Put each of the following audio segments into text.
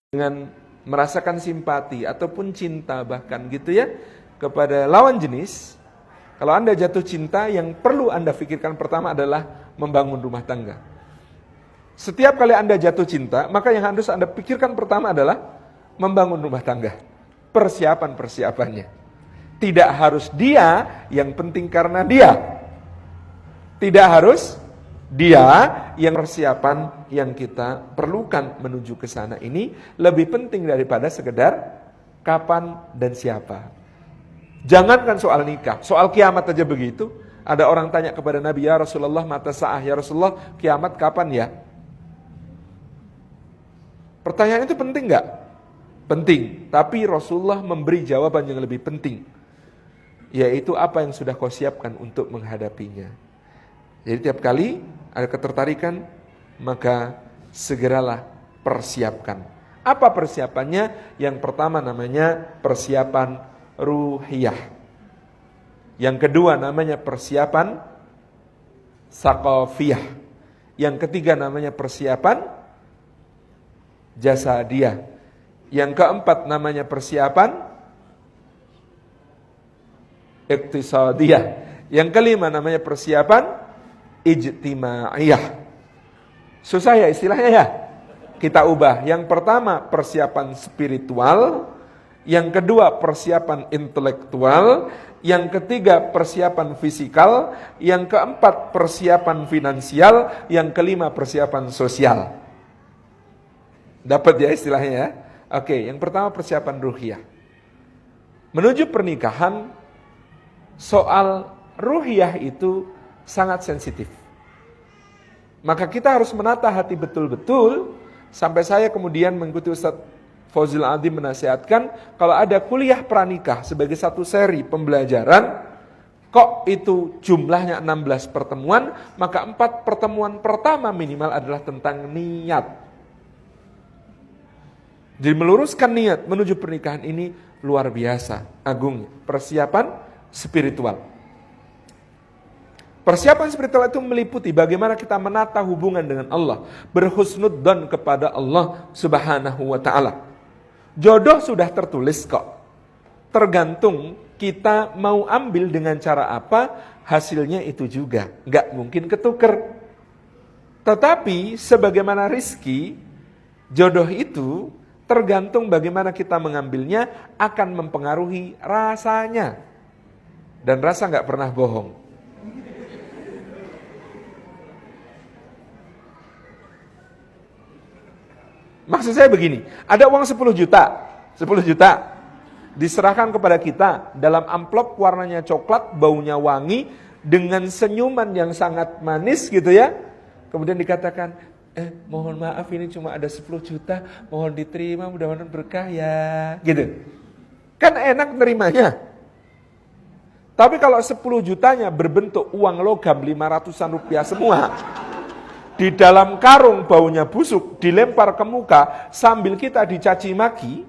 dengan merasakan simpati ataupun cinta bahkan gitu ya kepada lawan jenis. Kalau Anda jatuh cinta, yang perlu Anda pikirkan pertama adalah membangun rumah tangga. Setiap kali Anda jatuh cinta, maka yang harus Anda pikirkan pertama adalah membangun rumah tangga. Persiapan-persiapannya. Tidak harus dia, yang penting karena dia. Tidak harus dia, yang persiapan yang kita perlukan menuju ke sana ini lebih penting daripada sekedar kapan dan siapa. Jangankan soal nikah, soal kiamat aja begitu. Ada orang tanya kepada Nabi, ya Rasulullah, mata sa'ah, ya Rasulullah, kiamat kapan ya? Pertanyaan itu penting gak? Penting, tapi Rasulullah memberi jawaban yang lebih penting, yaitu apa yang sudah kau siapkan untuk menghadapinya. Jadi tiap kali ada ketertarikan, maka segeralah persiapkan. Apa persiapannya? Yang pertama namanya persiapan ruhiyah. Yang kedua namanya persiapan saqafiyah. Yang ketiga namanya persiapan jasadiyah. Yang keempat namanya persiapan iktisadiyah. Yang kelima namanya persiapan ijtimaiyah. Susah ya istilahnya ya. Kita ubah. Yang pertama persiapan spiritual, yang kedua persiapan intelektual, yang ketiga persiapan fisikal, yang keempat persiapan finansial, yang kelima persiapan sosial. Dapat ya istilahnya ya? Oke, yang pertama persiapan ruhiyah. Menuju pernikahan, soal ruhiyah itu sangat sensitif. Maka kita harus menata hati betul-betul. Sampai saya kemudian mengikuti Ustadz Fauzil Adzim menasihatkan, kalau ada kuliah pranikah sebagai satu seri pembelajaran, kok itu jumlahnya 16 pertemuan, maka 4 pertemuan pertama minimal adalah tentang niat. Jadi meluruskan niat menuju pernikahan ini luar biasa agungnya. Persiapan spiritual. Persiapan spiritual itu meliputi bagaimana kita menata hubungan dengan Allah, berhusnudzon kepada Allah Subhanahu wa ta'ala. Jodoh sudah tertulis kok. Tergantung kita mau ambil dengan cara apa, hasilnya itu juga. Nggak mungkin ketuker. Tetapi sebagaimana rizki, jodoh itu tergantung bagaimana kita mengambilnya akan mempengaruhi rasanya. Dan rasa nggak pernah bohong. Maksud saya begini, ada uang 10 juta diserahkan kepada kita dalam amplop warnanya coklat, baunya wangi, dengan senyuman yang sangat manis gitu ya. Kemudian dikatakan, mohon maaf ini cuma ada 10 juta, mohon diterima, mudah-mudahan berkah ya, gitu. Kan enak nerimanya. Tapi kalau 10 jutanya berbentuk uang logam 500-an rupiah semua, di dalam karung baunya busuk, dilempar ke muka sambil kita dicaci maki,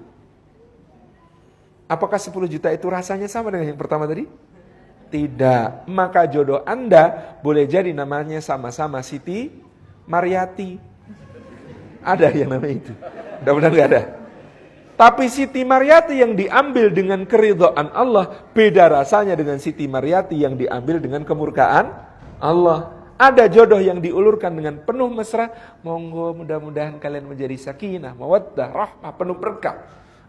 apakah 10 juta itu rasanya sama dengan yang pertama tadi? Tidak. Maka jodoh Anda boleh jadi namanya sama-sama Siti Maryati. Ada yang namanya itu? Mudah-mudahan gak ada. Tapi Siti Maryati yang diambil dengan keridhaan Allah beda rasanya dengan Siti Maryati yang diambil dengan kemurkaan Allah. Ada jodoh yang diulurkan dengan penuh mesra, monggo mudah-mudahan kalian menjadi sakinah, mawaddah, rahmah, penuh berkah.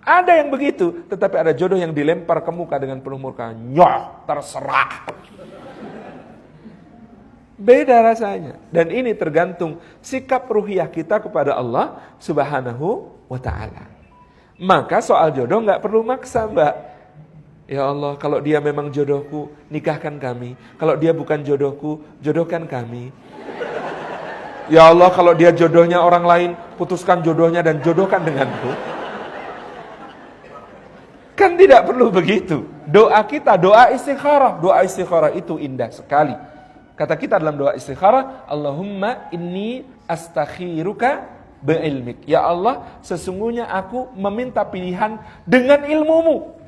Ada yang begitu, tetapi ada jodoh yang dilempar ke muka dengan penuh murka, nyoh, terserah. Beda rasanya. Dan ini tergantung sikap ruhiyah kita kepada Allah Subhanahu wa ta'ala. Maka soal jodoh gak perlu maksa, Mbak. Ya Allah, kalau dia memang jodohku, nikahkan kami. Kalau dia bukan jodohku, jodohkan kami. Ya Allah, kalau dia jodohnya orang lain, putuskan jodohnya dan jodohkan denganku. Kan tidak perlu begitu. Doa kita, doa istikharah. Doa istikharah itu indah sekali. Kata kita dalam doa istikharah, Allahumma inni astakhiruka bi'ilmik. Ya Allah, sesungguhnya aku meminta pilihan dengan ilmumu.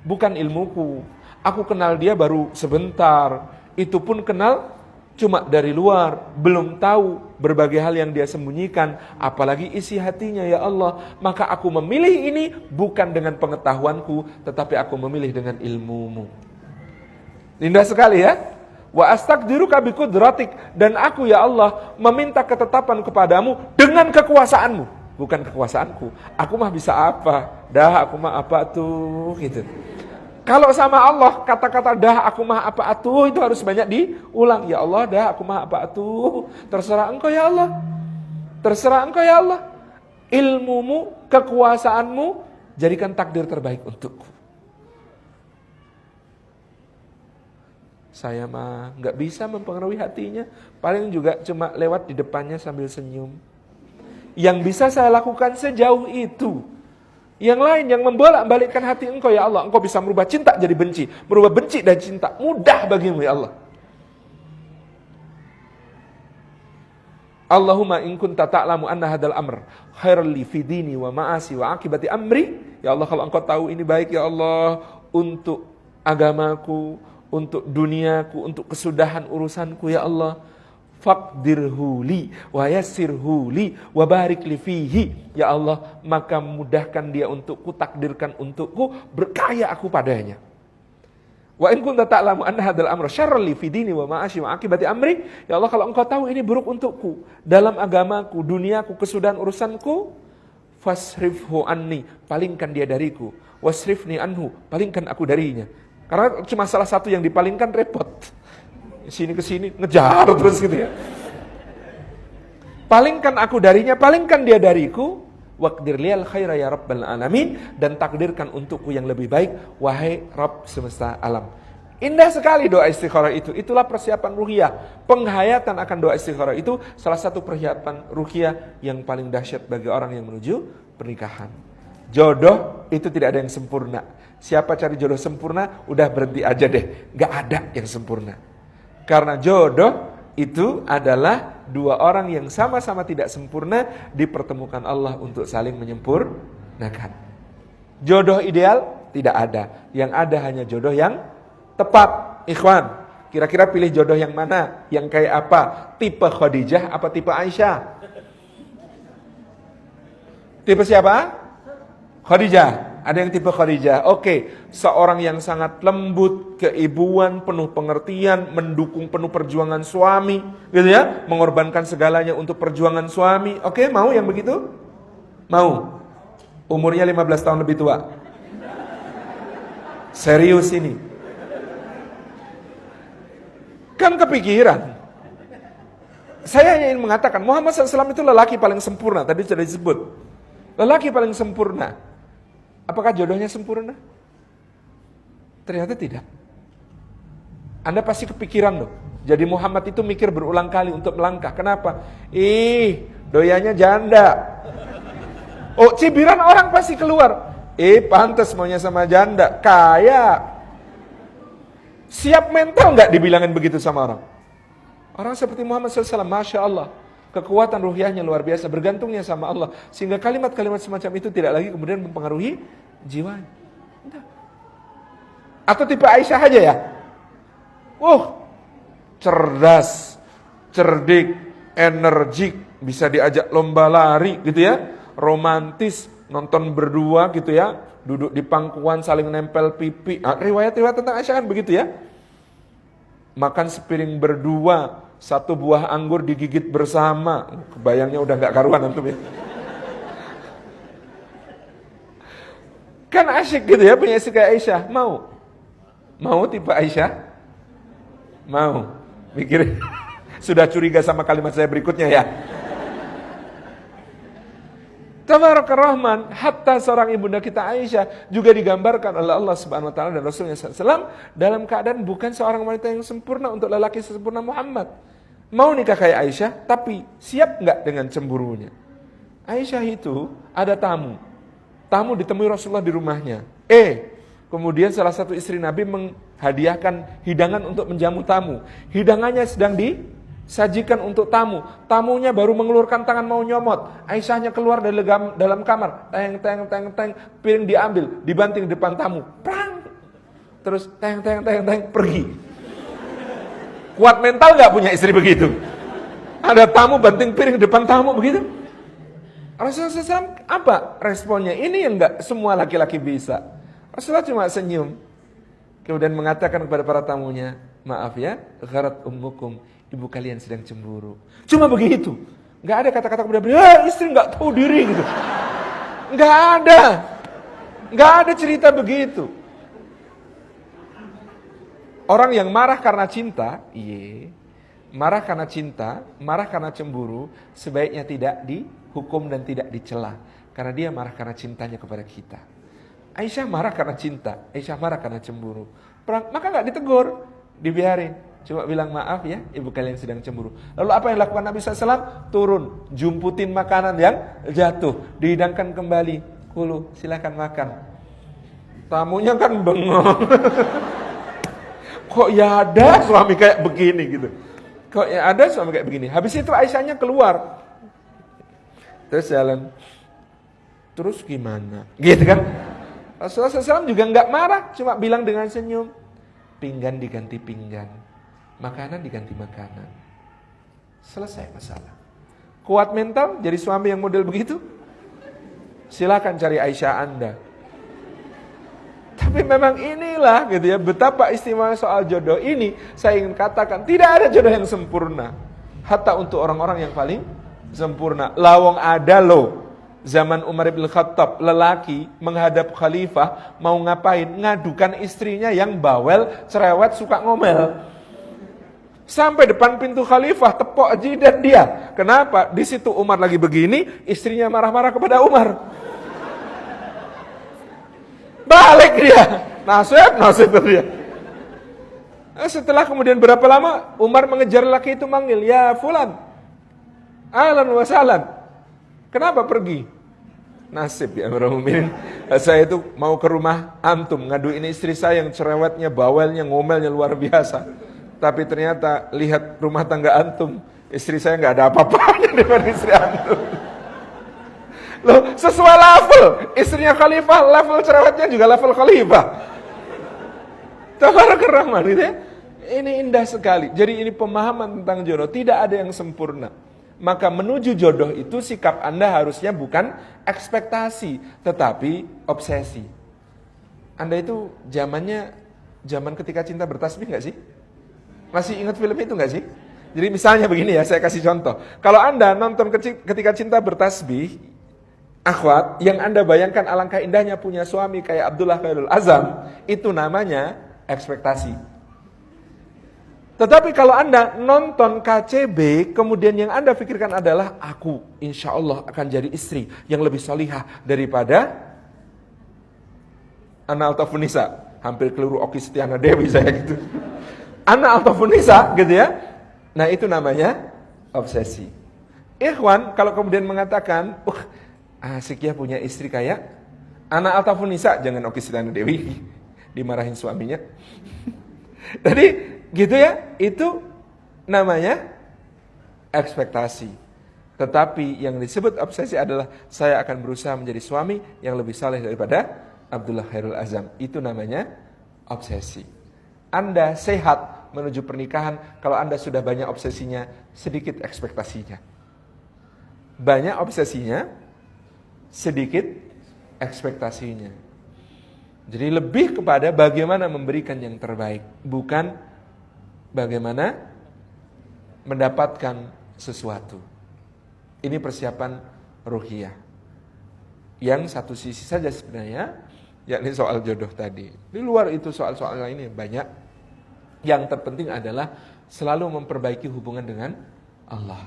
Bukan ilmuku. Aku kenal dia baru sebentar. Itu pun kenal cuma dari luar, belum tahu berbagai hal yang dia sembunyikan, apalagi isi hatinya ya Allah. Maka aku memilih ini bukan dengan pengetahuanku, tetapi aku memilih dengan ilmumu. Indah sekali ya. Wa astaqdiruka biqudratik, dan aku ya Allah meminta ketetapan kepadamu dengan kekuasaanmu, bukan kekuasaanku. Aku mah bisa apa? Dah aku mah apa tuh gitu. Kalau sama Allah kata-kata dah aku mah apa atuh itu harus banyak diulang. Ya Allah dah aku mah apa atuh. Terserah engkau ya Allah. Terserah engkau ya Allah. Ilmumu, kekuasaanmu, jadikan takdir terbaik untukku. Saya mah nggak bisa mempengaruhi hatinya. Paling juga cuma lewat di depannya sambil senyum. Yang bisa saya lakukan sejauh itu. Yang lain yang membolak-balikkan hati engkau ya Allah. Engkau bisa merubah cinta jadi benci. Merubah benci dan cinta. Mudah bagimu ya Allah. Allahumma in kunta ta'lamu anna hadal amr khairan li fi dini wa ma'asi wa akibati amri. Ya Allah, kalau engkau tahu ini baik ya Allah untuk agamaku, untuk duniaku, untuk kesudahan urusanku ya Allah, faqdirhu li wa yassirhu li wa barik li fihi. Ya Allah, maka mudahkan dia untukku, takdirkan untukku, berkaya aku padanya. Wa in kunta ta'lamu anna hadzal amra syarran li fi dini wa ma'ashi wa akibati amri. Ya Allah, kalau engkau tahu ini buruk untukku dalam agamaku, duniaku, kesudahan urusanku, fasrifhu anni, palingkan dia dariku, wasrifni anhu, palingkan aku darinya. Karena cuma salah satu yang dipalingkan repot. Sini ke sini ngejar terus gitu ya. Palingkan aku darinya, palingkan dia dariku. Waqdir liyal khaira ya rabbal alamin, dan takdirkan untukku yang lebih baik wahai Rabb semesta alam. Indah sekali doa istikharah itu. Itulah persiapan ruhiyah. Penghayatan akan doa istikharah itu salah satu persiapan ruhiyah yang paling dahsyat bagi orang yang menuju pernikahan. Jodoh itu tidak ada yang sempurna. Siapa cari jodoh sempurna, udah berhenti aja deh. Gak ada yang sempurna. Karena jodoh itu adalah dua orang yang sama-sama tidak sempurna dipertemukan Allah untuk saling menyempurnakan. Jodoh ideal tidak ada. Yang ada hanya jodoh yang tepat. Ikhwan, kira-kira pilih jodoh yang mana? Yang kayak apa? Tipe Khadijah apa tipe Aisyah? Tipe siapa? Khadijah. Ada yang tipe Khadijah. Oke, seorang yang sangat lembut, keibuan, penuh pengertian, mendukung penuh perjuangan suami, gitu ya, mengorbankan segalanya untuk perjuangan suami. Oke, mau yang begitu? Mau. Umurnya 15 tahun lebih tua. Serius ini. Kan kepikiran. Saya hanya ingin mengatakan Muhammad SAW itu lelaki paling sempurna. Tadi sudah disebut. Lelaki paling sempurna. Apakah jodohnya sempurna? Ternyata tidak. Anda pasti kepikiran loh. Jadi Muhammad itu mikir berulang kali untuk melangkah. Kenapa? Doyanya janda. Oh, cibiran orang pasti keluar. Pantas maunya sama janda. Kaya. Siap mental nggak dibilangin begitu sama orang? Orang seperti Muhammad SAW, Masya Allah. Kekuatan ruhiyahnya luar biasa, bergantungnya sama Allah. Sehingga kalimat-kalimat semacam itu tidak lagi kemudian mempengaruhi jiwanya. Atau tipe Aisyah aja ya. Cerdas, cerdik, energik, bisa diajak lomba lari gitu ya. Romantis, nonton berdua gitu ya. Duduk di pangkuan saling nempel pipi. Riwayat-riwayat tentang Aisyah kan begitu ya. Makan sepiring berdua, satu buah anggur digigit bersama. Kebayangnya udah gak karuan antum ya. Kan asyik gitu ya punya istri kayak Aisyah. Mau? Mau tipe Aisyah? Mau. Mikir. Sudah curiga sama kalimat saya berikutnya ya. Tabarakar Rahman, hatta seorang ibunda kita Aisyah juga digambarkan oleh Allah Subhanahu wa taala dan Rasulnya SAW dalam keadaan bukan seorang wanita yang sempurna untuk lelaki sesempurna Muhammad. Mau nikah kayak Aisyah, tapi siap nggak dengan cemburunya? Aisyah itu ada tamu. Tamu ditemui Rasulullah di rumahnya. Kemudian salah satu istri Nabi menghadiahkan hidangan untuk menjamu tamu. Hidangannya sedang disajikan untuk tamu. Tamunya baru mengelurkan tangan mau nyomot. Aisyahnya keluar dari dalam kamar. Teng, piring diambil, dibanting depan tamu. Prang. Terus teng, pergi. Kuat mental nggak punya istri begitu? Ada tamu banting piring depan tamu begitu? Rasulullah SAW apa responnya? Ini yang nggak semua laki-laki bisa. Rasulullah cuma senyum. Kemudian mengatakan kepada para tamunya, maaf ya, gharat ummukum, ibu kalian sedang cemburu. Cuma begitu. Nggak ada kata-kata kemudian, istri nggak tahu diri gitu. Nggak ada. Nggak ada cerita begitu. Orang yang marah karena cinta, marah karena cinta, marah karena cemburu, sebaiknya tidak dihukum dan tidak dicela. Karena dia marah karena cintanya kepada kita. Aisyah marah karena cinta, Aisyah marah karena cemburu. Maka nggak ditegur, dibiarin. Cuma bilang maaf ya, ibu kalian sedang cemburu. Lalu apa yang dilakukan Nabi SAW? Turun, jumputin makanan yang jatuh, dihidangkan kembali. Kulu, silakan makan. Tamunya kan bengong. Kok ya ada suami kayak begini gitu. Kok ya ada suami kayak begini. Habis itu Aisyahnya keluar. Terus jalan. Terus gimana? Gitu kan. Rasulullah SAW juga nggak marah. Cuma bilang dengan senyum. Pinggan diganti pinggan. Makanan diganti makanan. Selesai masalah. Kuat mental jadi suami yang model begitu? Silakan cari Aisyah Anda. Tapi memang inilah gitu ya, betapa istimewa soal jodoh ini. Saya ingin katakan, tidak ada jodoh yang sempurna. Hatta untuk orang-orang yang paling sempurna. Lawang ada loh. Zaman Umar bin Khattab, lelaki menghadap khalifah, mau ngapain? Ngadukan istrinya yang bawel, cerewet, suka ngomel. Sampai depan pintu khalifah, tepok jidat dia. Kenapa? Di situ Umar lagi begini, istrinya marah-marah kepada Umar. Balik dia. Nasib dia. Setelah kemudian berapa lama, Umar mengejar laki itu manggil, ya fulan, ahlan wa sahlan. Kenapa pergi? Nasib ya Amirul Mukminin. Saya itu mau ke rumah antum, ngaduin istri saya yang cerewetnya, bawelnya, ngomelnya luar biasa. Tapi ternyata lihat rumah tangga antum, istri saya nggak ada apa-apanya dengan istri antum. Loh, sesuai level. Istrinya khalifah, level cerewetnya juga level khalifah. Tabarakallah rahman gitu ya. Ini indah sekali. Jadi ini pemahaman tentang jodoh. Tidak ada yang sempurna. Maka menuju jodoh itu sikap Anda harusnya bukan ekspektasi, tetapi obsesi. Anda itu zaman ketika cinta bertasbih nggak sih? Masih ingat film itu nggak sih? Jadi misalnya begini ya, saya kasih contoh. Kalau Anda nonton ketika cinta bertasbih, akhwat, yang Anda bayangkan alangkah indahnya punya suami kayak Abdullah Khairul Azam, itu namanya ekspektasi. Tetapi kalau Anda nonton KCB, kemudian yang Anda pikirkan adalah, aku insya Allah akan jadi istri yang lebih solihah daripada Ana Altafunisa. Hampir keliru Oki Setiana Dewi saya gitu. Ana Altafunisa gitu ya. Nah itu namanya obsesi. Ikhwan, kalau kemudian mengatakan, asik ya punya istri kayak Ana Altafunisa, jangan Oki Setiana Dewi, dimarahin suaminya. Jadi gitu ya, itu namanya ekspektasi. Tetapi yang disebut obsesi adalah saya akan berusaha menjadi suami yang lebih saleh daripada Abdullah Khairul Azam. Itu namanya obsesi. Anda sehat menuju pernikahan kalau Anda sudah banyak obsesinya, sedikit ekspektasinya. Banyak obsesinya, sedikit ekspektasinya. Jadi lebih kepada bagaimana memberikan yang terbaik, bukan bagaimana mendapatkan sesuatu. Ini persiapan ruhiyah. Yang satu sisi saja sebenarnya, yakni soal jodoh tadi. Di luar itu soal-soal lainnya banyak. Yang terpenting adalah selalu memperbaiki hubungan dengan Allah.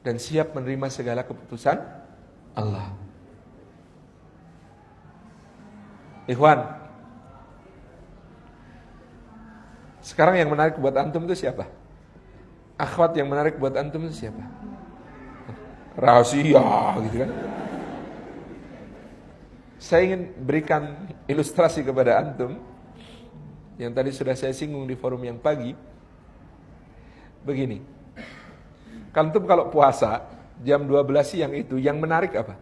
Dan siap menerima segala keputusan Allah. Ikhwan, sekarang yang menarik buat antum itu siapa? Akhwat yang menarik buat antum itu siapa? Rahasia gitu kan. Saya ingin berikan ilustrasi kepada antum yang tadi sudah saya singgung di forum yang pagi. Begini, antum kalau puasa jam 12 siang itu yang menarik apa?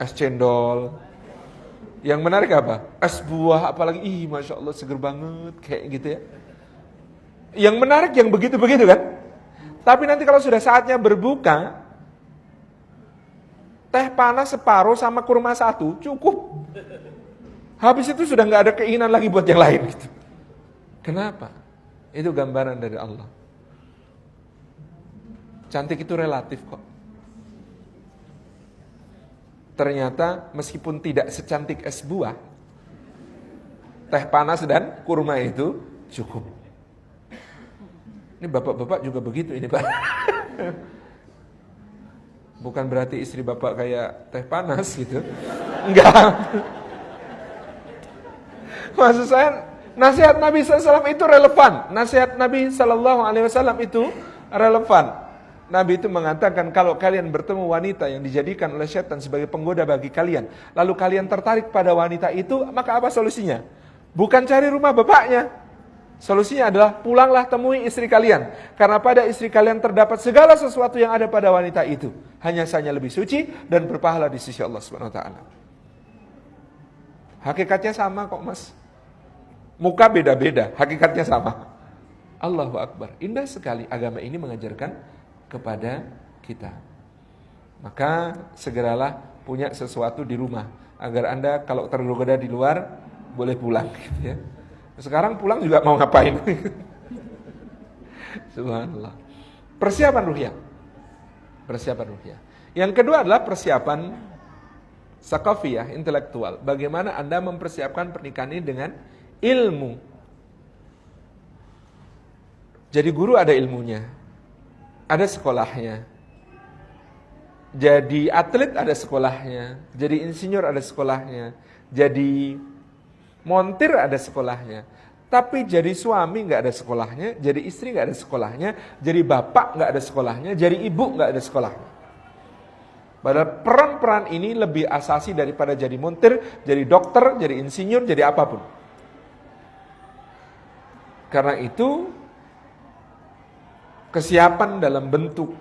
Es cendol. Yang menarik apa? Es buah, apalagi Masya Allah seger banget kayak gitu ya. Yang menarik yang begitu-begitu kan. Tapi nanti kalau sudah saatnya berbuka, teh panas separuh sama kurma satu cukup. Habis itu sudah nggak ada keinginan lagi buat yang lain gitu. Kenapa? Itu gambaran dari Allah. Cantik itu relatif kok. Ternyata meskipun tidak secantik es buah, teh panas dan kurma itu cukup. Ini bapak-bapak juga begitu ini Pak. Bukan berarti istri bapak kayak teh panas gitu. Enggak. Maksud saya, nasihat Nabi SAW itu relevan. Nasihat Nabi SAW itu relevan. Nabi itu mengatakan, kalau kalian bertemu wanita yang dijadikan oleh setan sebagai penggoda bagi kalian, lalu kalian tertarik pada wanita itu, maka apa solusinya? Bukan cari rumah bapaknya. Solusinya adalah pulanglah temui istri kalian. Karena pada istri kalian terdapat segala sesuatu yang ada pada wanita itu. Hanya saja lebih suci dan berpahala di sisi Allah SWT. Hakikatnya sama kok mas. Muka beda-beda, hakikatnya sama. Allahu Akbar. Indah sekali agama ini mengajarkan kepada kita. Maka segeralah punya sesuatu di rumah. Agar Anda kalau tergoda di luar, boleh pulang gitu ya. Sekarang pulang juga mau ngapain? Subhanallah. Persiapan ruhiyah. Persiapan ruhiyah. Yang kedua adalah persiapan sakafiyah, intelektual. Bagaimana Anda mempersiapkan pernikahan ini dengan ilmu. Jadi guru ada ilmunya. Ada sekolahnya. Jadi atlet ada sekolahnya. Jadi insinyur ada sekolahnya. Jadi montir ada sekolahnya. Tapi jadi suami gak ada sekolahnya. Jadi istri gak ada sekolahnya. Jadi bapak gak ada sekolahnya. Jadi ibu gak ada sekolahnya. Padahal peran-peran ini lebih asasi daripada jadi montir, jadi dokter, jadi insinyur, jadi apapun. Karena itu kesiapan dalam bentuk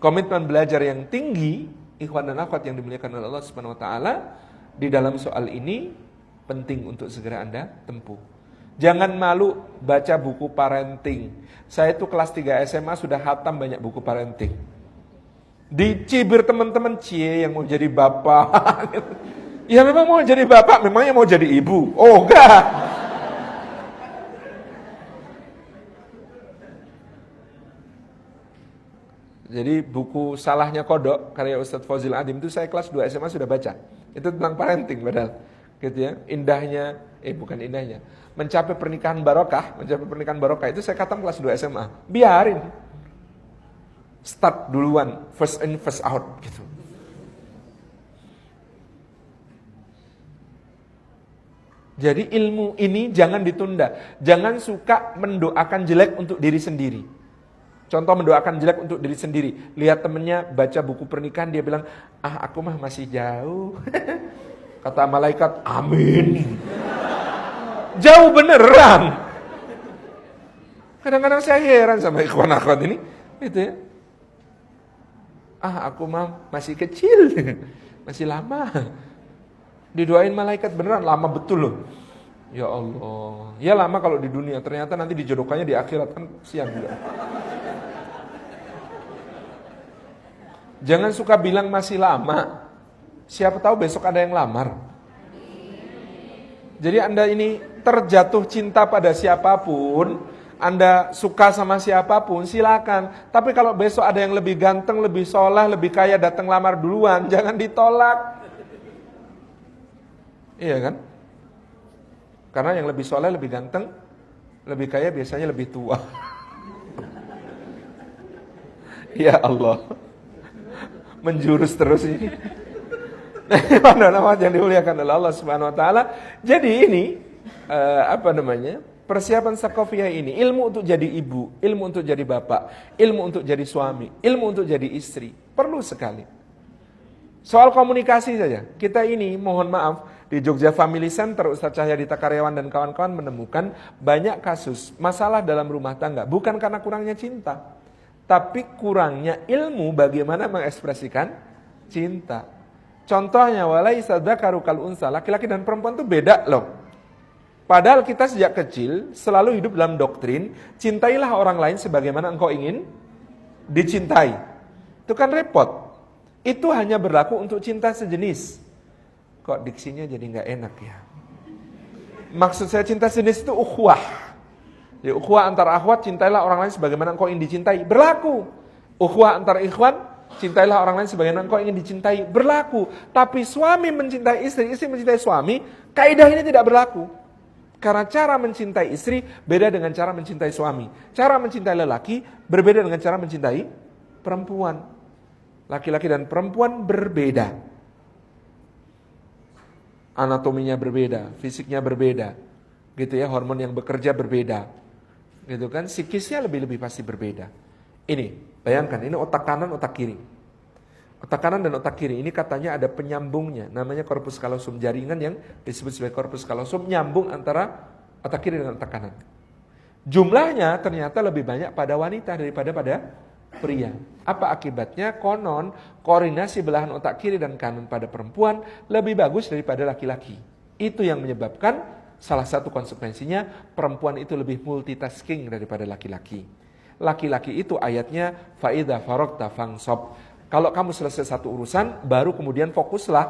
komitmen belajar yang tinggi, ikhwan dan akhwat yang dimuliakan oleh Allah Subhanahu wa taala, di dalam soal ini penting untuk segera Anda tempuh. Jangan malu baca buku parenting. Saya itu kelas 3 SMA sudah hatam banyak buku parenting. Dicibir teman-teman, cie yang mau jadi bapak. Ya memang mau jadi bapak, memangnya mau jadi ibu. Oh enggak. Jadi buku Salahnya Kodok karya Ustadz Fauziul Adim itu saya kelas 2 SMA sudah baca. Itu tentang parenting padahal. Gitu ya. Indahnya, bukan indahnya. Mencapai pernikahan barokah itu saya khatam kelas 2 SMA. Biarin. Start duluan, first in first out gitu. Jadi ilmu ini jangan ditunda. Jangan suka mendoakan jelek untuk diri sendiri. Contoh mendoakan jelek untuk diri sendiri. Lihat temennya baca buku pernikahan, dia bilang, aku mah masih jauh. Kata malaikat, amin. Jauh beneran. Kadang-kadang saya heran sama ikhwan-akhwat ini. Gitu ya. Aku mah masih kecil. Masih lama. Didoain malaikat beneran, lama betul loh. Ya Allah. Ya lama kalau di dunia, ternyata nanti dijodohkannya di akhirat, kan siang juga. Jangan suka bilang masih lama. Siapa tahu besok ada yang lamar. Jadi Anda ini terjatuh cinta pada siapapun, Anda suka sama siapapun, silakan. Tapi kalau besok ada yang lebih ganteng, lebih soleh, lebih kaya datang lamar duluan, jangan ditolak. Iya kan? Karena yang lebih soleh, lebih ganteng, lebih kaya biasanya lebih tua. Ya Allah. Menjurus terus ini. Nama yang dimuliakan oleh Allah Subhanahu wa taala. Jadi ini persiapan sakofiyah ini, ilmu untuk jadi ibu, ilmu untuk jadi bapak, ilmu untuk jadi suami, ilmu untuk jadi istri, perlu sekali. Soal komunikasi saja. Kita ini mohon maaf di Jogja Family Center Ustadz Cahyadita Karyawan dan kawan-kawan menemukan banyak kasus masalah dalam rumah tangga bukan karena kurangnya cinta, tapi kurangnya ilmu bagaimana mengekspresikan cinta. Contohnya, walaisa dzakaru kal unsa, laki-laki dan perempuan itu beda loh. Padahal kita sejak kecil selalu hidup dalam doktrin, cintailah orang lain sebagaimana engkau ingin dicintai. Itu kan repot. Itu hanya berlaku untuk cinta sejenis. Kok diksinya jadi nggak enak ya? Maksud saya cinta sejenis itu ukhuwah. Ya, ukhuwah antar akhwat, cintailah orang lain sebagaimana engkau ingin dicintai. Berlaku. Ukhuwah antar ikhwan, cintailah orang lain sebagaimana engkau ingin dicintai. Berlaku. Tapi suami mencintai istri, istri mencintai suami, kaidah ini tidak berlaku. Karena cara mencintai istri beda dengan cara mencintai suami. Cara mencintai lelaki berbeda dengan cara mencintai perempuan. Laki-laki dan perempuan berbeda. Anatominya berbeda, fisiknya berbeda. Gitu ya, hormon yang bekerja berbeda. Gitu kan, psikisnya lebih-lebih pasti berbeda. Ini, bayangkan, ini otak kanan, otak kiri. Otak kanan dan otak kiri ini katanya ada penyambungnya, namanya corpus callosum, jaringan yang disebut sebagai corpus callosum nyambung antara otak kiri dengan otak kanan. Jumlahnya ternyata lebih banyak pada wanita daripada pada pria. Apa akibatnya? Konon koordinasi belahan otak kiri dan kanan pada perempuan lebih bagus daripada laki-laki. Itu yang menyebabkan salah satu konsekuensinya perempuan itu lebih multitasking daripada laki-laki. Laki-laki itu ayatnya faidha faragta fansab. Kalau kamu selesai satu urusan, baru kemudian fokuslah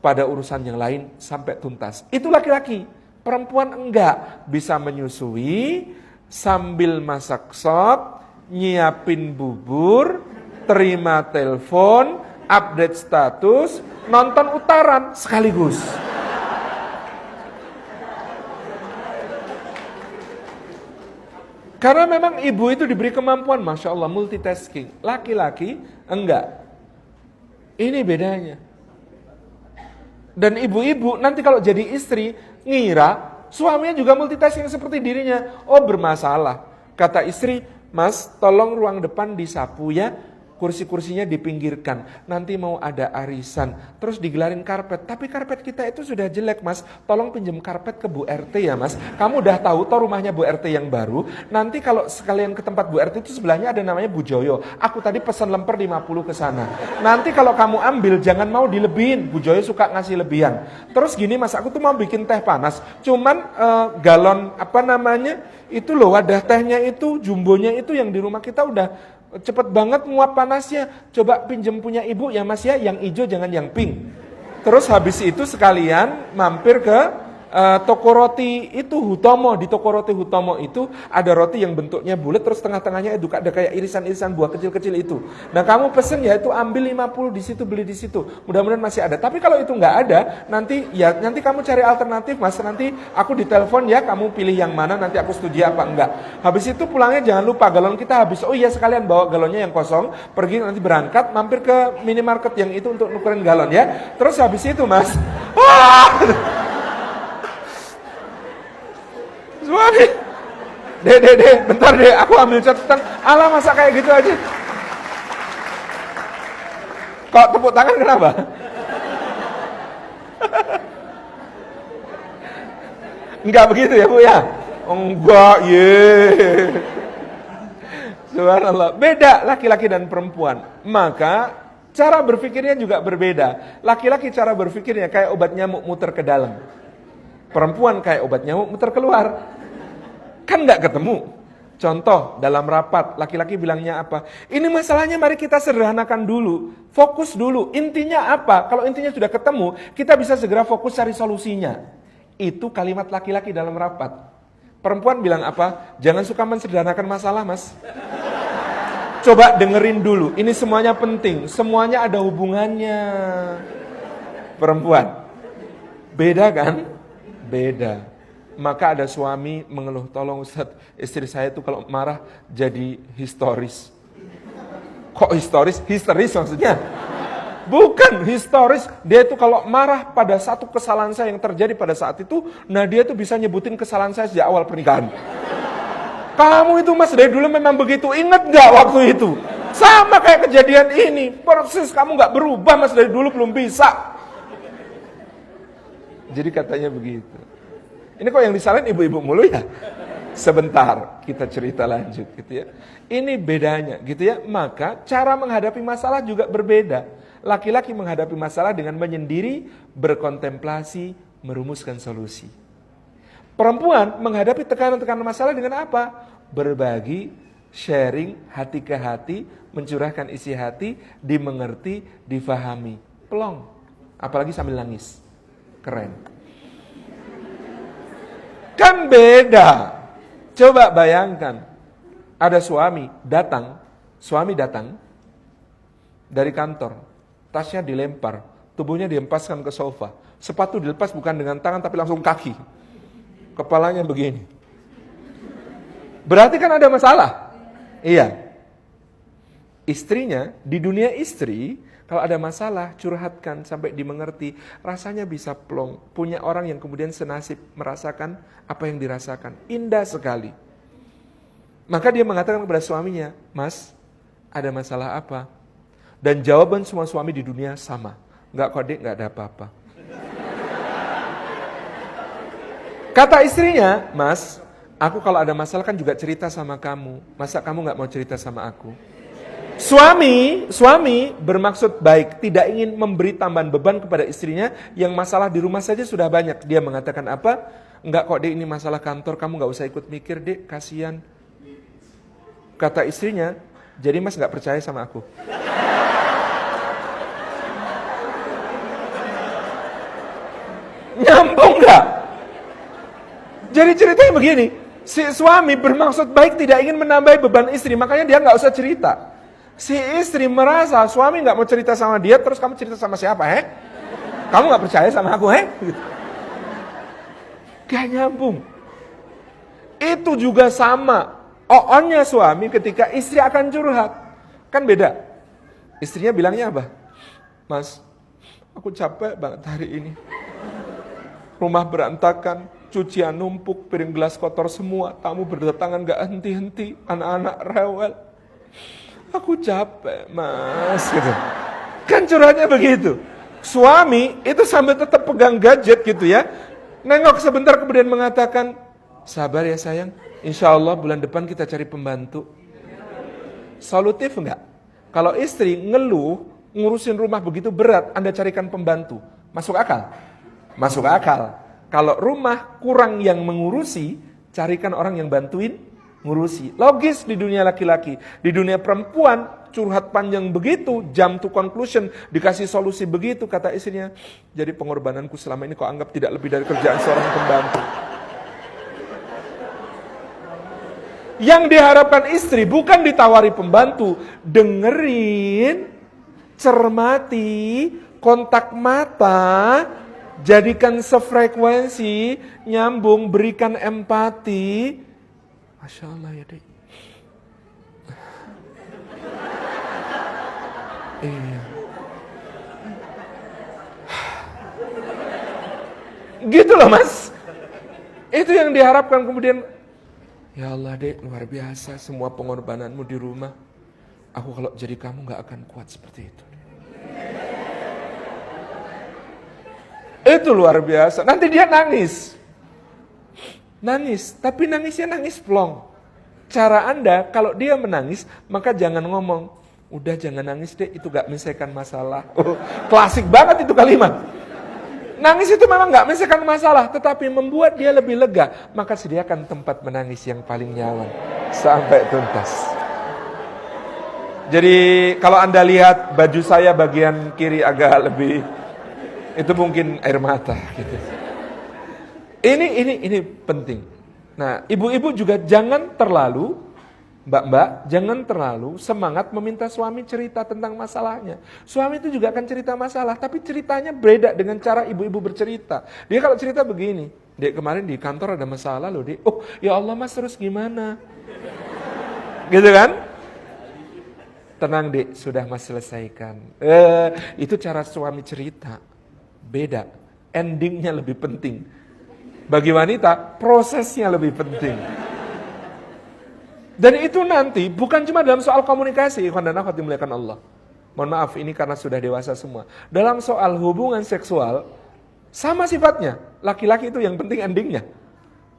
pada urusan yang lain sampai tuntas. Itu laki-laki. Perempuan enggak. Bisa menyusui, sambil masak sop, nyiapin bubur, terima telepon, update status, nonton Utaran sekaligus. Karena memang ibu itu diberi kemampuan, Masya Allah, multitasking. Laki-laki, enggak. Ini bedanya. Dan ibu-ibu nanti kalau jadi istri, ngira suaminya juga multitasking seperti dirinya. Oh, bermasalah. Kata istri, Mas, tolong ruang depan disapu ya. Kursi-kursinya dipinggirkan. Nanti mau ada arisan. Terus digelarin karpet. Tapi karpet kita itu sudah jelek, Mas. Tolong pinjem karpet ke Bu RT ya, Mas. Kamu udah tahu toh rumahnya Bu RT yang baru. Nanti kalau sekalian ke tempat Bu RT itu sebelahnya ada namanya Bu Joyo. Aku tadi pesan lemper 50 ke sana. Nanti kalau kamu ambil jangan mau dilebihin. Bu Joyo suka ngasih lebihan. Terus gini, Mas, aku tuh mau bikin teh panas. Cuman galon itu loh, wadah tehnya itu, jumbonya itu yang di rumah kita udah cepet banget nguap panasnya. Coba pinjem punya ibu ya, Mas ya, yang hijau jangan yang pink. Terus habis itu sekalian mampir ke toko roti itu Hutomo. Di toko roti Hutomo itu ada roti yang bentuknya bulat, terus tengah-tengahnya ada kayak irisan-irisan buah kecil-kecil itu. Nah, kamu pesen ya itu ambil 50 di situ, beli di situ. Mudah-mudahan masih ada. Tapi kalau itu nggak ada, nanti kamu cari alternatif, Mas. Nanti aku ditelepon ya, kamu pilih yang mana, nanti aku setuju apa enggak. Habis itu pulangnya jangan lupa galon kita habis. Oh iya, sekalian bawa galonnya yang kosong, pergi nanti berangkat mampir ke minimarket yang itu untuk nukerin galon ya. Terus habis itu, Mas, suami, deh, bentar deh, aku ambil catatan. Alah, masa kayak gitu aja? Kok tepuk tangan kenapa? Enggak begitu ya, Bu ya? Enggak, Subhanallah. Beda laki-laki dan perempuan. Maka cara berpikirnya juga berbeda. Laki-laki cara berpikirnya kayak obat nyamuk muter ke dalam. Perempuan kayak obat nyamuk muter keluar. Kan nggak ketemu. Contoh, dalam rapat, laki-laki bilangnya apa? Ini masalahnya mari kita sederhanakan dulu. Fokus dulu. Intinya apa? Kalau intinya sudah ketemu, kita bisa segera fokus cari solusinya. Itu kalimat laki-laki dalam rapat. Perempuan bilang apa? Jangan suka mensederhanakan masalah, Mas. Coba dengerin dulu. Ini semuanya penting. Semuanya ada hubungannya. Perempuan. Beda kan? Beda. Maka ada suami mengeluh, tolong Ustadz, istri saya itu kalau marah jadi histeris. Kok histeris? Histeris maksudnya? Bukan histeris, dia itu kalau marah pada satu kesalahan saya yang terjadi pada saat itu, nah dia itu bisa nyebutin kesalahan saya sejak awal pernikahan. Kamu itu, Mas, dari dulu memang begitu, ingat gak waktu itu? Sama kayak kejadian ini, persis kamu gak berubah, Mas, dari dulu belum bisa. Jadi katanya begitu. Ini kok yang disalahin ibu-ibu mulu ya? Sebentar, kita cerita lanjut gitu ya. Ini bedanya gitu ya. Maka cara menghadapi masalah juga berbeda. Laki-laki menghadapi masalah dengan menyendiri, berkontemplasi, merumuskan solusi. Perempuan menghadapi tekanan-tekanan masalah dengan apa? Berbagi, sharing, hati ke hati, mencurahkan isi hati, dimengerti, difahami. Plong. Apalagi sambil nangis. Keren. Kan beda. Coba bayangkan. Ada suami datang dari kantor. Tasnya dilempar, tubuhnya dihempaskan ke sofa. Sepatu dilepas bukan dengan tangan tapi langsung kaki. Kepalanya begini. Berarti kan ada masalah. Iya. Istrinya, di dunia istri, kalau ada masalah, curhatkan sampai dimengerti. Rasanya bisa plong. Punya orang yang kemudian senasib merasakan apa yang dirasakan. Indah sekali. Maka dia mengatakan kepada suaminya, Mas, ada masalah apa? Dan jawaban semua suami di dunia sama. Enggak kok dek, enggak ada apa-apa. Kata istrinya, Mas, aku kalau ada masalah kan juga cerita sama kamu. Masa kamu enggak mau cerita sama aku? Suami bermaksud baik, tidak ingin memberi tambahan beban kepada istrinya yang masalah di rumah saja sudah banyak. Dia mengatakan apa? Enggak kok dek, ini masalah kantor, kamu enggak usah ikut mikir dek, kasihan. Kata istrinya, jadi Mas gak percaya sama aku? Nyambung gak? Jadi ceritanya begini, si suami bermaksud baik tidak ingin menambah beban istri, makanya dia gak usah cerita. Si istri merasa suami gak mau cerita sama dia, terus kamu cerita sama siapa, Kamu gak percaya sama aku, Gak nyambung. Itu juga sama. Onnya suami ketika istri akan curhat. Kan beda. Istrinya bilangnya apa? Mas, aku capek banget hari ini. Rumah berantakan, cucian numpuk, piring gelas kotor semua, tamu berdatangan gak henti-henti, anak-anak rewel. Aku capek, Mas. Gitu. Kan curhatnya begitu. Suami itu sambil tetap pegang gadget gitu ya. Nengok sebentar kemudian mengatakan, sabar ya sayang. Insya Allah bulan depan kita cari pembantu. Solutif enggak? Kalau istri ngeluh, ngurusin rumah begitu berat, Anda carikan pembantu. Masuk akal? Masuk akal. Kalau rumah kurang yang mengurusi, carikan orang yang bantuin ngurusi. Logis di dunia laki-laki. Di dunia perempuan, curhat panjang begitu, jump to conclusion, dikasih solusi begitu, kata istrinya. Jadi pengorbananku selama ini kau anggap tidak lebih dari kerjaan seorang pembantu. Yang diharapkan istri bukan ditawari pembantu, dengerin, cermati, kontak mata, jadikan sefrekuensi, nyambung, berikan empati. Masya Allah ya dek. Iya. Gitu loh Mas. Itu yang diharapkan kemudian. Ya Allah dek, luar biasa semua pengorbananmu di rumah. Aku kalau jadi kamu gak akan kuat seperti itu. Itu luar biasa. Nanti dia nangis. Nangis, tapi nangisnya nangis plong. Cara Anda, kalau dia menangis, maka jangan ngomong, udah jangan nangis dek, itu gak menyelesaikan masalah. Oh, klasik banget itu kalimat. Nangis itu memang gak menyelesaikan masalah, tetapi membuat dia lebih lega. Maka sediakan tempat menangis yang paling nyaman sampai tuntas. Jadi kalau Anda lihat baju saya bagian kiri agak lebih, itu mungkin air mata gitu. Ini penting. Nah, ibu-ibu juga jangan terlalu, mbak-mbak, jangan terlalu semangat meminta suami cerita tentang masalahnya. Suami itu juga akan cerita masalah, tapi ceritanya beda dengan cara ibu-ibu bercerita. Dia kalau cerita begini, dek kemarin di kantor ada masalah loh dek. Oh ya Allah Mas, terus gimana? Gitu kan? Tenang dek, sudah Mas selesaikan. Itu cara suami cerita. Beda, endingnya lebih penting. Bagi wanita, prosesnya lebih penting. Dan itu nanti bukan cuma dalam soal komunikasi, ikhwan dan akhwat dimuliakan Allah. Mohon maaf, ini karena sudah dewasa semua. Dalam soal hubungan seksual, sama sifatnya. Laki-laki itu yang penting endingnya.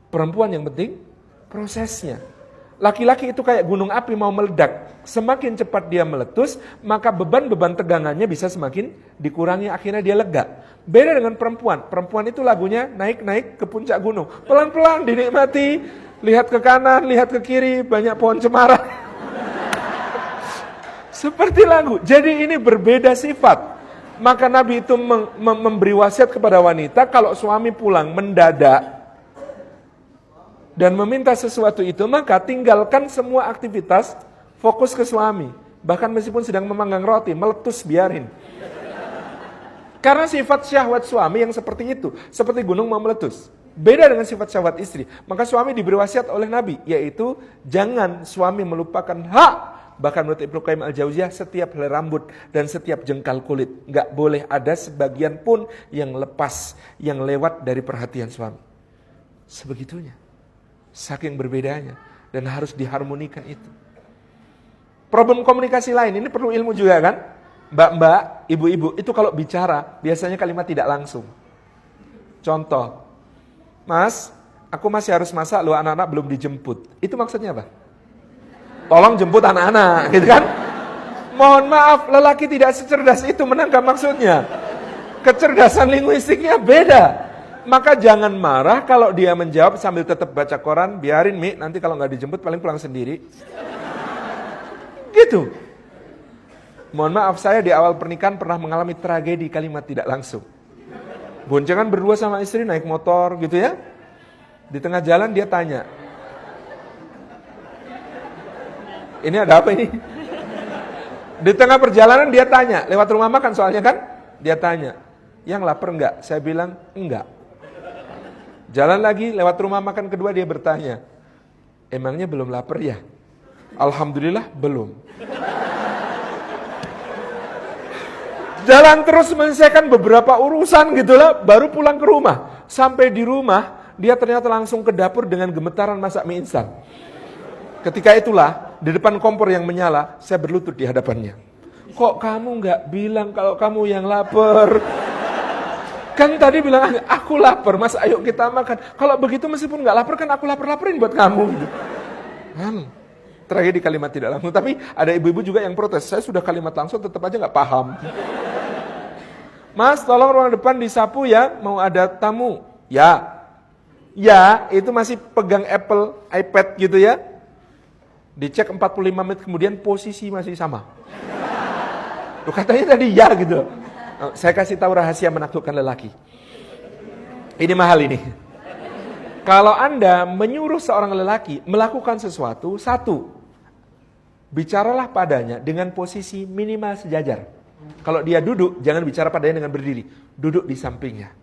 Perempuan yang penting prosesnya. Laki-laki itu kayak gunung api mau meledak. Semakin cepat dia meletus, maka beban-beban tegangannya bisa semakin dikurangi, akhirnya dia lega. Beda dengan perempuan. Perempuan itu lagunya naik-naik ke puncak gunung. Pelan-pelan dinikmati, lihat ke kanan, lihat ke kiri, banyak pohon cemara. Seperti lagu. Jadi ini berbeda sifat. Maka Nabi itu memberi wasiat kepada wanita, kalau suami pulang mendadak dan meminta sesuatu itu, maka tinggalkan semua aktivitas, fokus ke suami. Bahkan meskipun sedang memanggang roti, meletus biarin. Karena sifat syahwat suami yang seperti itu, seperti gunung mau meletus. Beda dengan sifat syahwat istri. Maka suami diberi wasiat oleh Nabi, yaitu jangan suami melupakan hak. Bahkan menurut Ibnu Qayyim Al-Jauziyah, setiap helai rambut dan setiap jengkal kulit. Nggak boleh ada sebagian pun yang lepas, yang lewat dari perhatian suami. Sebegitunya. Saking berbedanya. Dan harus diharmonikan itu. Problem komunikasi lain, ini perlu ilmu juga kan? Mbak-mbak, ibu-ibu, itu kalau bicara, biasanya kalimat tidak langsung. Contoh, Mas, aku masih harus masak, lu anak-anak belum dijemput. Itu maksudnya apa? Tolong jemput anak-anak, gitu kan? Mohon maaf, lelaki tidak secerdas itu menangkap maksudnya. Kecerdasan linguistiknya beda. Maka jangan marah kalau dia menjawab sambil tetap baca koran, biarin Mi, nanti kalau nggak dijemput paling pulang sendiri. Gitu. Mohon maaf, saya di awal pernikahan pernah mengalami tragedi kalimat tidak langsung. Boncengan berdua sama istri naik motor gitu ya. Di tengah jalan dia tanya, ini ada apa ini? Di tengah perjalanan dia tanya, lewat rumah makan soalnya kan? Dia tanya, yang lapar enggak? Saya bilang, enggak. Jalan lagi, lewat rumah makan kedua dia bertanya, emangnya belum lapar ya? Alhamdulillah belum. Jalan terus menyelesaikan beberapa urusan gitulah, baru pulang ke rumah. Sampai di rumah, dia ternyata langsung ke dapur dengan gemetaran masak mie instan. Ketika itulah, di depan kompor yang menyala, saya berlutut di hadapannya. Kok kamu nggak bilang kalau kamu yang lapar? Kan tadi bilang, aku lapar, mas ayo kita makan. Kalau begitu meskipun nggak lapar, kan aku lapar-laparin buat kamu. Gitu. Tragedi kalimat tidak langsung. Tapi ada ibu-ibu juga yang protes, saya sudah kalimat langsung tetap aja nggak paham. Mas, tolong ruang depan disapu ya, mau ada tamu. Ya, itu masih pegang Apple, iPad gitu ya. Dicek 45 menit kemudian posisi masih sama. Loh, katanya tadi ya gitu. Saya kasih tahu rahasia menaklukkan lelaki. Ini mahal ini. Kalau Anda menyuruh seorang lelaki melakukan sesuatu, satu, bicaralah padanya dengan posisi minimal sejajar. Kalau dia duduk, jangan bicara padanya dengan berdiri. Duduk di sampingnya.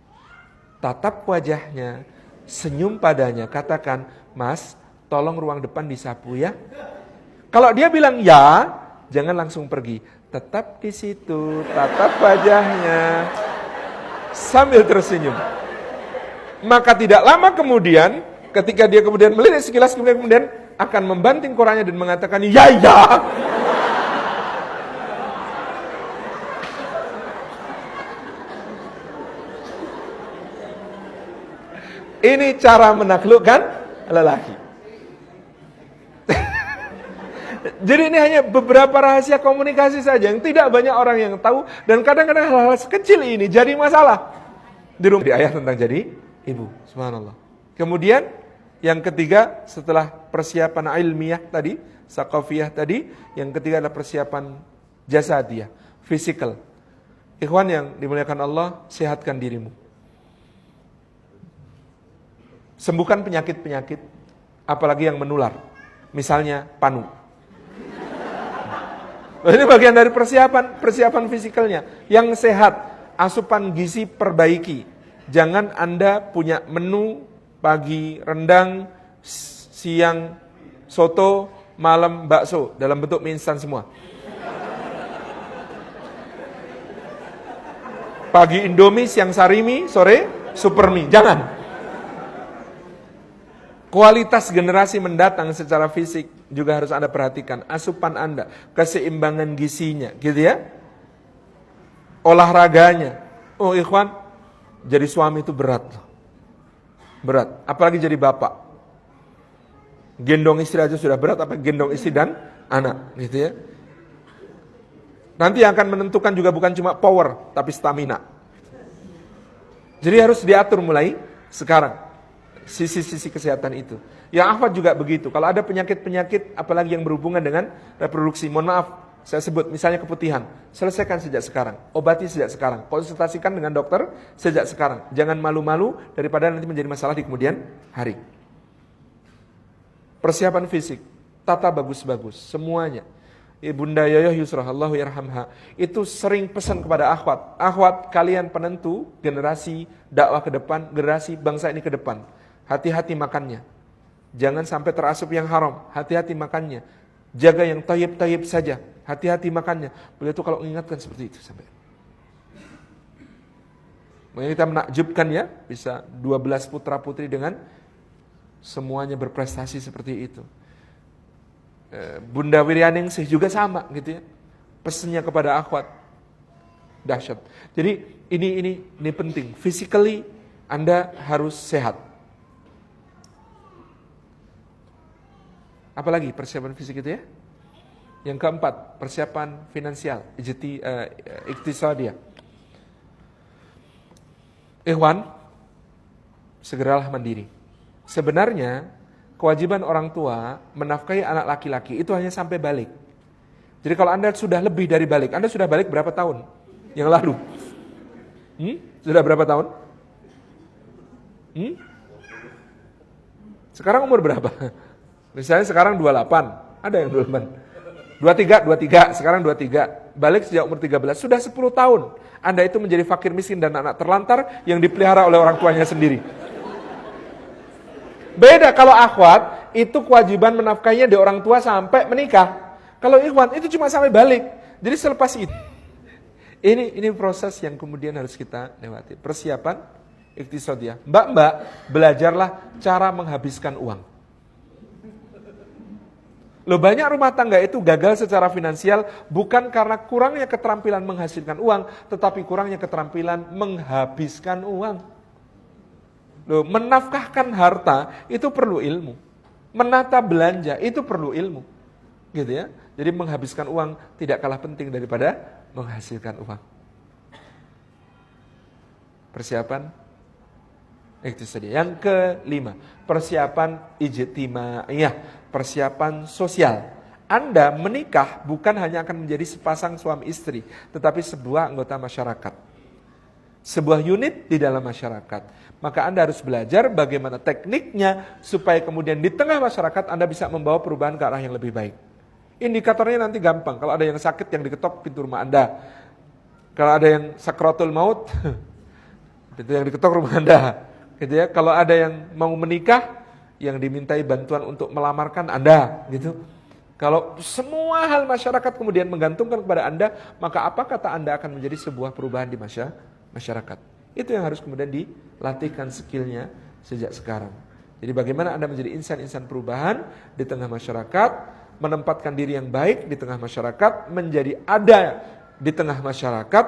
Tatap wajahnya, senyum padanya, katakan, Mas, tolong ruang depan disapu ya. Kalau dia bilang ya, jangan langsung pergi. Tetap di situ, tatap wajahnya, sambil tersenyum. Maka tidak lama kemudian, ketika dia kemudian melihat sekilas, kemudian akan membanting korannya dan mengatakan, ya. Ini cara menaklukkan lelaki. Jadi ini hanya beberapa rahasia komunikasi saja yang tidak banyak orang yang tahu, dan kadang-kadang hal-hal sekecil ini jadi masalah. Di rumah di ayah tentang jadi ibu, subhanallah. Kemudian yang ketiga setelah persiapan ilmiah tadi, sakofiyah tadi, yang ketiga adalah persiapan jasadiyah, physical. Ikhwan yang dimuliakan Allah, sehatkan dirimu. Sembuhkan penyakit-penyakit, apalagi yang menular. Misalnya panu. Ini bagian dari persiapan fisikalnya. Yang sehat, asupan gizi perbaiki. Jangan Anda punya menu pagi rendang, siang soto, malam bakso dalam bentuk mie instan semua. Pagi Indomie, siang sarimi, sore super mie. Jangan. Kualitas generasi mendatang secara fisik juga harus Anda perhatikan. Asupan Anda, keseimbangan gizinya, gitu ya. Olahraganya. Oh ikhwan, jadi suami itu berat loh. Berat, apalagi jadi bapak. Gendong istri aja sudah berat, apa gendong istri dan anak, gitu ya. Nanti yang akan menentukan juga bukan cuma power, tapi stamina. Jadi harus diatur mulai sekarang, sisi-sisi kesehatan itu. Yang akhwat juga begitu, kalau ada penyakit-penyakit, apalagi yang berhubungan dengan reproduksi, mohon maaf, saya sebut misalnya keputihan, selesaikan sejak sekarang, obati sejak sekarang, konsultasikan dengan dokter sejak sekarang. Jangan malu-malu daripada nanti menjadi masalah di kemudian hari. Persiapan fisik, tata bagus-bagus, semuanya. Ibunda Yoyoh Yusrah, Allahu yarhamha, itu sering pesan kepada akhwat. Akhwat, kalian penentu generasi dakwah ke depan, generasi bangsa ini ke depan. Hati-hati makannya. Jangan sampai terasup yang haram. Hati-hati makannya. Jaga yang tayyib-tayyib saja. Hati-hati makannya. Beliau itu kalau mengingatkan seperti itu sampai. Makanya kita menakjubkan ya, bisa 12 putra-putri dengan semuanya berprestasi seperti itu. Bunda Wiryaningsih juga sama gitu ya. Pesannya kepada akhwat dahsyat. Jadi ini penting. Physically Anda harus sehat. Apalagi persiapan fisik itu ya? Yang keempat, persiapan finansial, iktisadiyah. Ikhwan, segeralah mandiri. Sebenarnya kewajiban orang tua menafkahi anak laki-laki itu hanya sampai balik. Jadi kalau Anda sudah lebih dari balik, Anda sudah balik berapa tahun yang lalu? Sudah berapa tahun? Sekarang umur berapa? Misalnya sekarang 28, ada yang 28. 23, sekarang 23. Balik sejak umur 13, sudah 10 tahun. Anda itu menjadi fakir miskin dan anak terlantar yang dipelihara oleh orang tuanya sendiri. Beda kalau akhwat, itu kewajiban menafkahinya di orang tua sampai menikah. Kalau ikhwan, itu cuma sampai balik. Jadi selepas itu. Ini proses yang kemudian harus kita lewati. Persiapan iktisadiyah. Mbak-mbak, belajarlah cara menghabiskan uang. Loh, banyak rumah tangga itu gagal secara finansial bukan karena kurangnya keterampilan menghasilkan uang, tetapi kurangnya keterampilan menghabiskan uang. Loh, menafkahkan harta itu perlu ilmu. Menata belanja itu perlu ilmu. Gitu ya. Jadi menghabiskan uang tidak kalah penting daripada menghasilkan uang. Persiapan iktisadiyah. Yang kelima, persiapan ijtimaiyah. Persiapan sosial. Anda menikah bukan hanya akan menjadi sepasang suami istri, tetapi sebuah anggota masyarakat. Sebuah unit di dalam masyarakat. Maka Anda harus belajar bagaimana tekniknya supaya kemudian di tengah masyarakat Anda bisa membawa perubahan ke arah yang lebih baik. Indikatornya nanti gampang. Kalau ada yang sakit, yang diketok pintu rumah Anda. Kalau ada yang sakratul maut, itu yang diketok rumah Anda. Gitu ya. Kalau ada yang mau menikah, yang dimintai bantuan untuk melamarkan Anda, gitu. Kalau semua hal masyarakat kemudian menggantungkan kepada Anda, maka apa kata Anda akan menjadi sebuah perubahan di masyarakat. Itu yang harus kemudian dilatihkan skillnya sejak sekarang. Jadi bagaimana Anda menjadi insan-insan perubahan di tengah masyarakat, menempatkan diri yang baik di tengah masyarakat, menjadi ada di tengah masyarakat,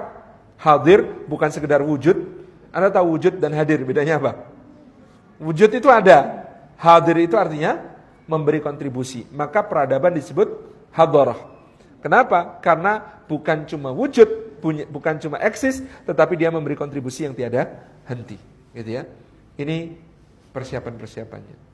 hadir bukan sekedar wujud. Anda tahu wujud dan hadir bedanya apa? Wujud itu ada. Hadir itu artinya memberi kontribusi. Maka peradaban disebut hadarah. Kenapa? Karena bukan cuma wujud, bukan cuma eksis, tetapi dia memberi kontribusi yang tiada henti. Gitu ya. Ini persiapan-persiapannya.